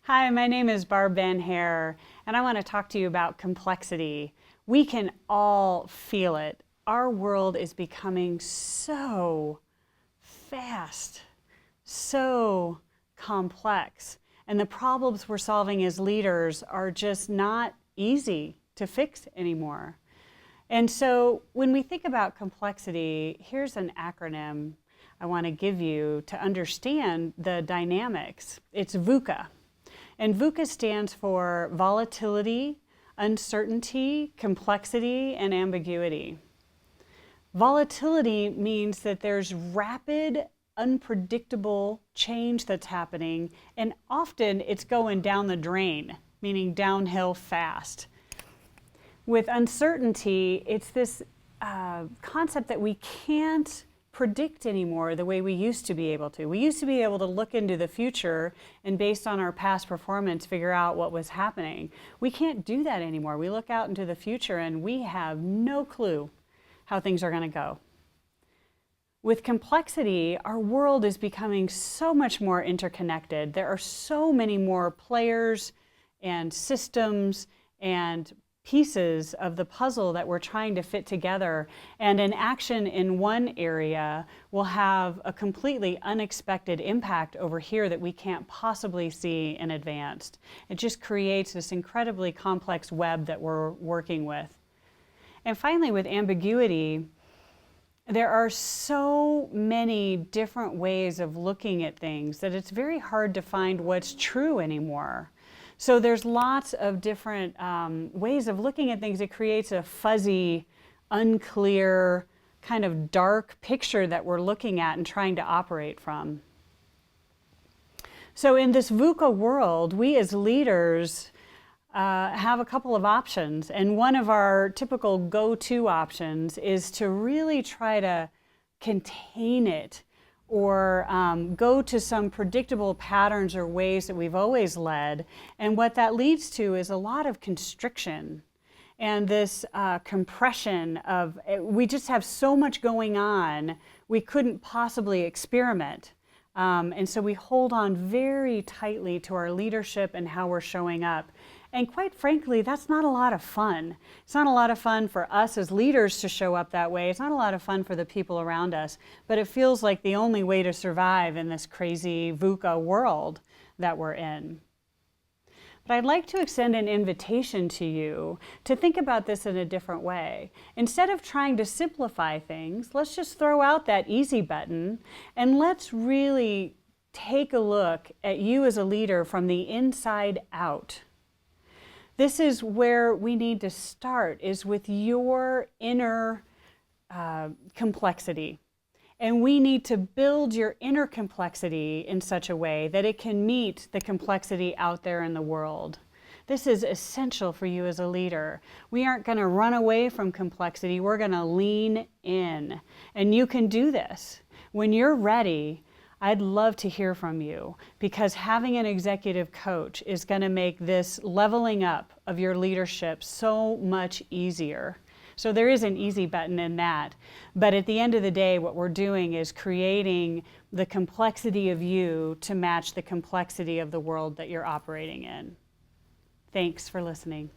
Hi, my name is Barb Van Hare, and I want to talk to you about complexity. We can all feel it. Our world is becoming so fast, so complex, and the problems we're solving as leaders are just not easy to fix anymore. And so when we think about complexity, here's an acronym I want to give you to understand the dynamics. It's VUCA. And VUCA stands for volatility, uncertainty, complexity, and ambiguity. Volatility means that there's rapid, unpredictable change that's happening, and often it's going down the drain, meaning downhill fast. With uncertainty, it's this concept that we can't predict anymore the way we used to be able to. We used to be able to look into the future and based on our past performance figure out what was happening. We can't do that anymore. We look out into the future and we have no clue how things are going to go. With complexity, our world is becoming so much more interconnected. There are so many more players and systems and pieces of the puzzle that we're trying to fit together, and an action in one area will have a completely unexpected impact over here that we can't possibly see in advance. It just creates this incredibly complex web that we're working with. And finally, with ambiguity, there are so many different ways of looking at things that it's very hard to find what's true anymore. So there's lots of different ways of looking at things. It creates a fuzzy, unclear, kind of dark picture that we're looking at and trying to operate from. So in this VUCA world, we as leaders have a couple of options. And one of our typical go-to options is to really try to contain it or go to some predictable patterns or ways that we've always led. And what that leads to is a lot of constriction and this compression of, we just have so much going on, we couldn't possibly experiment. And so we hold on very tightly to our leadership and how we're showing up. And quite frankly, that's not a lot of fun. It's not a lot of fun for us as leaders to show up that way. It's not a lot of fun for the people around us, but it feels like the only way to survive in this crazy VUCA world that we're in. But I'd like to extend an invitation to you to think about this in a different way. Instead of trying to simplify things, let's just throw out that easy button and let's really take a look at you as a leader from the inside out. This is where we need to start, is with your inner complexity. And we need to build your inner complexity in such a way that it can meet the complexity out there in the world. This is essential for you as a leader. We aren't going to run away from complexity. We're going to lean in. And you can do this. When you're ready, I'd love to hear from you, because having an executive coach is going to make this leveling up of your leadership so much easier. So there is an easy button in that. But at the end of the day, what we're doing is creating the complexity of you to match the complexity of the world that you're operating in. Thanks for listening.